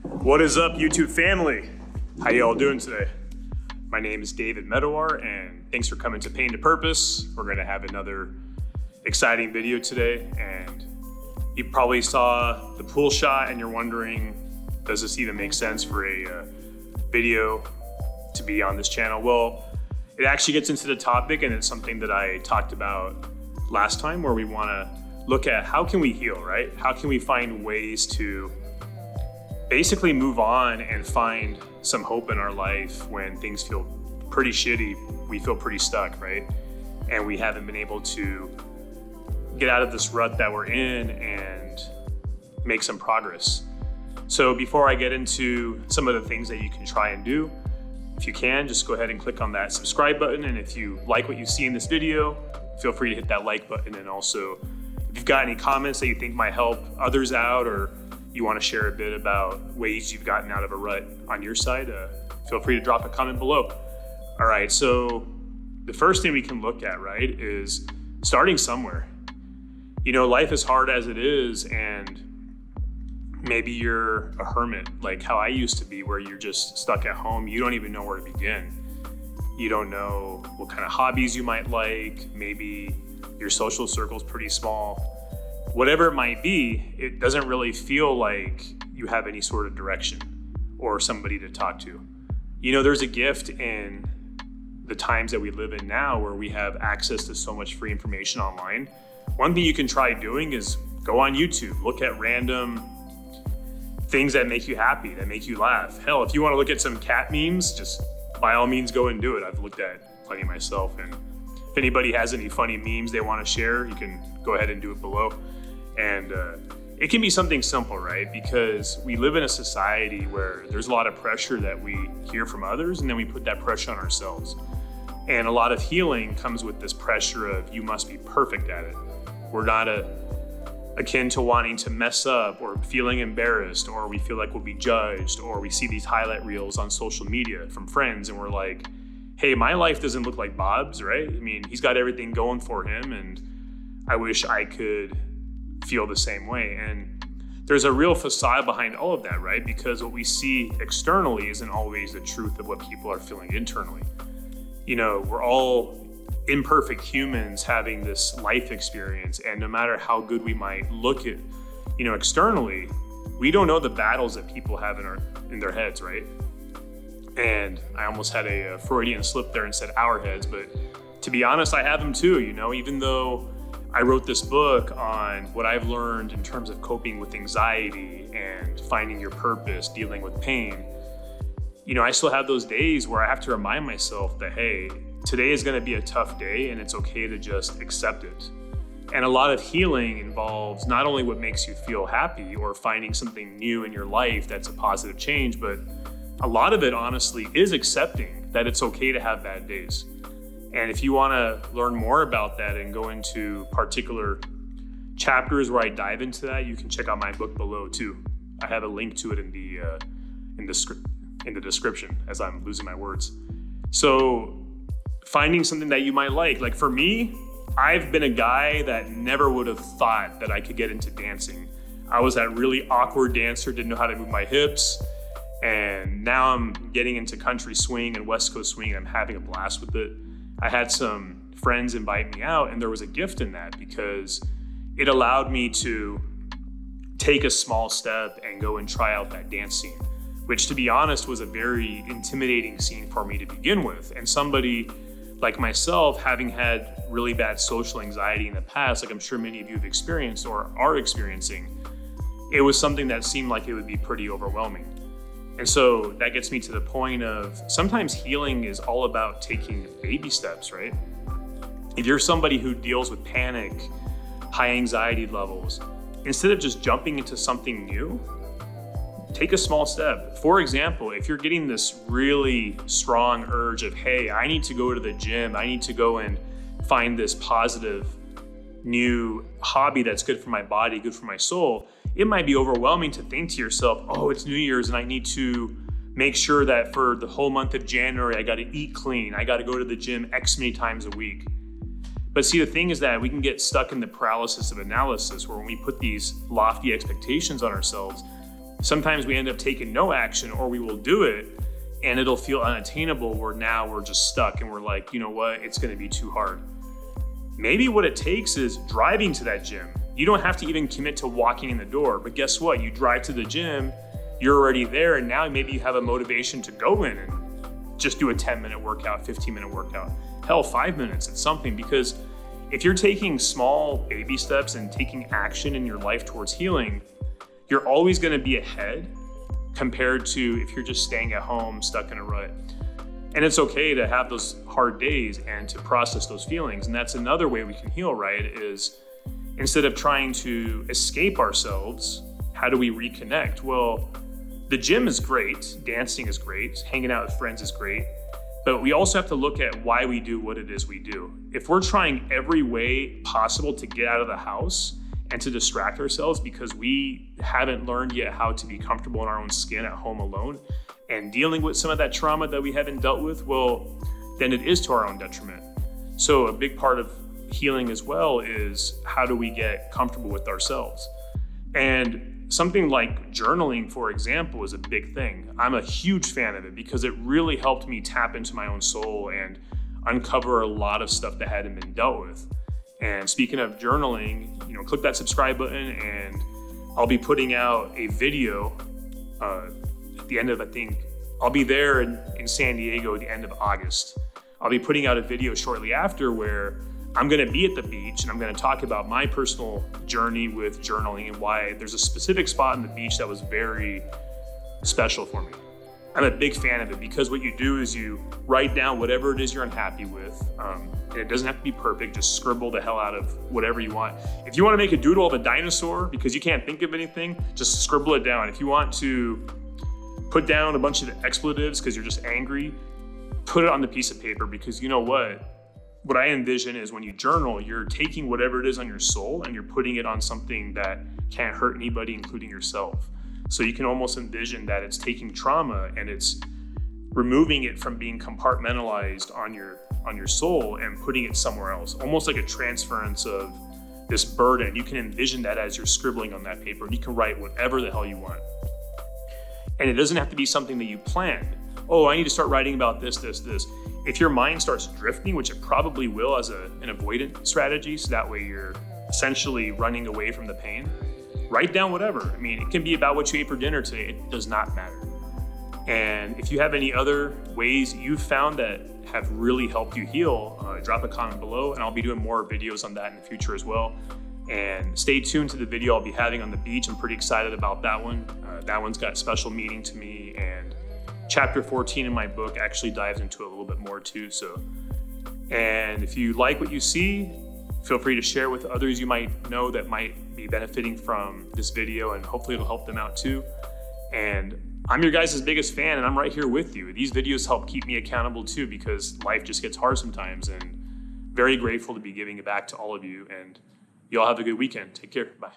What is up, YouTube family? How y'all doing today? My name is David Medawar, and thanks for coming to Pain to Purpose. We're gonna have another exciting video today, and you probably saw the pool shot and you're wondering, does this even make sense for a video to be on this channel? Well, it actually gets into the topic, and it's something that I talked about last time, where we wanna look at how can we heal, right? How can we find ways to basically move on and find some hope in our life when things feel pretty shitty, we feel pretty stuck, right? And we haven't been able to get out of this rut that we're in and make some progress. So before I get into some of the things that you can try and do, if you can, just go ahead and click on that subscribe button. And if you like what you see in this video, feel free to hit that like button. And also, if you've got any comments that you think might help others out, or you want to share a bit about ways you've gotten out of a rut on your side, feel free to drop a comment below. All right, so the first thing we can look at, right, is starting somewhere. You know, life is hard as it is, and maybe you're a hermit, like how I used to be, where you're just stuck at home. You don't even know where to begin. You don't know what kind of hobbies you might like. Maybe your social circle's pretty small. Whatever it might be, it doesn't really feel like you have any sort of direction or somebody to talk to. You know, there's a gift in the times that we live in now, where we have access to so much free information online. One thing you can try doing is go on YouTube, look at random things that make you happy, that make you laugh. Hell, if you want to look at some cat memes, just by all means go and do it. I've looked at plenty myself, and if anybody has any funny memes they want to share, you can go ahead and do it below. And it can be something simple, right? Because we live in a society where there's a lot of pressure that we hear from others, and then we put that pressure on ourselves. And a lot of healing comes with this pressure of you must be perfect at it. We're not akin to wanting to mess up or feeling embarrassed, or we feel like we'll be judged, or we see these highlight reels on social media from friends and we're like, hey, my life doesn't look like Bob's, right? I mean, he's got everything going for him, and I wish I could feel the same way. And there's a real facade behind all of that, right? Because what we see externally isn't always the truth of what people are feeling internally. You know, we're all imperfect humans having this life experience, and no matter how good we might look at, you know, externally, we don't know the battles that people have in their heads, right? And I almost had a Freudian slip there and said our heads, but to be honest, I have them too. You know, even though I wrote this book on what I've learned in terms of coping with anxiety and finding your purpose, dealing with pain, you know, I still have those days where I have to remind myself that, hey, today is going to be a tough day, and it's okay to just accept it. And a lot of healing involves not only what makes you feel happy or finding something new in your life that's a positive change, but a lot of it honestly is accepting that it's okay to have bad days. And if you want to learn more about that and go into particular chapters where I dive into that, you can check out my book below too. I have a link to it in the description, as I'm losing my words. So finding something that you might like for me, I've been a guy that never would have thought that I could get into dancing. I was that really awkward dancer, didn't know how to move my hips. And now I'm getting into country swing and West Coast swing, and I'm having a blast with it. I had some friends invite me out, and there was a gift in that because it allowed me to take a small step and go and try out that dance scene, which, to be honest, was a very intimidating scene for me to begin with. And somebody like myself, having had really bad social anxiety in the past, like I'm sure many of you have experienced or are experiencing, it was something that seemed like it would be pretty overwhelming. And so that gets me to the point of sometimes healing is all about taking baby steps, right? If you're somebody who deals with panic, high anxiety levels, instead of just jumping into something new, take a small step. For example, if you're getting this really strong urge of, hey, I need to go to the gym, I need to go and find this positive new hobby that's good for my body, good for my soul, it might be overwhelming to think to yourself, oh, it's New Year's and I need to make sure that for the whole month of January, I got to eat clean. I got to go to the gym X many times a week. But see, the thing is that we can get stuck in the paralysis of analysis, where when we put these lofty expectations on ourselves, sometimes we end up taking no action, or we will do it and it'll feel unattainable, where now we're just stuck and we're like, you know what, it's gonna be too hard. Maybe what it takes is driving to that gym. You don't have to even commit to walking in the door, but guess what? You drive to the gym, you're already there, and now maybe you have a motivation to go in and just do a 10-minute workout, 15-minute workout. Hell, 5 minutes, it's something, because if you're taking small baby steps and taking action in your life towards healing, you're always gonna be ahead compared to if you're just staying at home, stuck in a rut. And it's okay to have those hard days and to process those feelings. And that's another way we can heal, right? Is instead of trying to escape ourselves, how do we reconnect? Well, the gym is great, dancing is great, hanging out with friends is great, but we also have to look at why we do what it is we do. If we're trying every way possible to get out of the house and to distract ourselves because we haven't learned yet how to be comfortable in our own skin at home alone and dealing with some of that trauma that we haven't dealt with, well, then it is to our own detriment. So a big part of healing as well is how do we get comfortable with ourselves? And something like journaling, for example, is a big thing. I'm a huge fan of it because it really helped me tap into my own soul and uncover a lot of stuff that hadn't been dealt with. And speaking of journaling, click that subscribe button, and I'll be putting out a video at the end of, I'll be there in San Diego at the end of August. I'll be putting out a video shortly after where I'm gonna be at the beach and I'm gonna talk about my personal journey with journaling and why there's a specific spot on the beach that was very special for me. I'm a big fan of it because what you do is you write down whatever it is you're unhappy with. And it doesn't have to be perfect, just scribble the hell out of whatever you want. If you want to make a doodle of a dinosaur because you can't think of anything, just scribble it down. If you want to put down a bunch of expletives because you're just angry, put it on the piece of paper, because you know what I envision is when you journal, you're taking whatever it is on your soul and you're putting it on something that can't hurt anybody, including yourself. So you can almost envision that it's taking trauma and it's removing it from being compartmentalized on your soul and putting it somewhere else, almost like a transference of this burden. You can envision that as you're scribbling on that paper, and you can write whatever the hell you want. And it doesn't have to be something that you planned. Oh, I need to start writing about this. If your mind starts drifting, which it probably will as an avoidant strategy, so that way you're essentially running away from the pain, write down whatever. It can be about what you ate for dinner today. It does not matter. And if you have any other ways you've found that have really helped you heal, drop a comment below, and I'll be doing more videos on that in the future as well. And stay tuned to the video I'll be having on the beach. I'm pretty excited about that one. That one's got special meaning to me, and chapter 14 in my book actually dives into it a little bit more too. And if you like what you see, feel free to share with others you might know that might be benefiting from this video, and hopefully it'll help them out too. And I'm your guys' biggest fan, and I'm right here with you. These videos help keep me accountable too, because life just gets hard sometimes, and very grateful to be giving it back to all of you. And you all have a good weekend. Take care. Bye.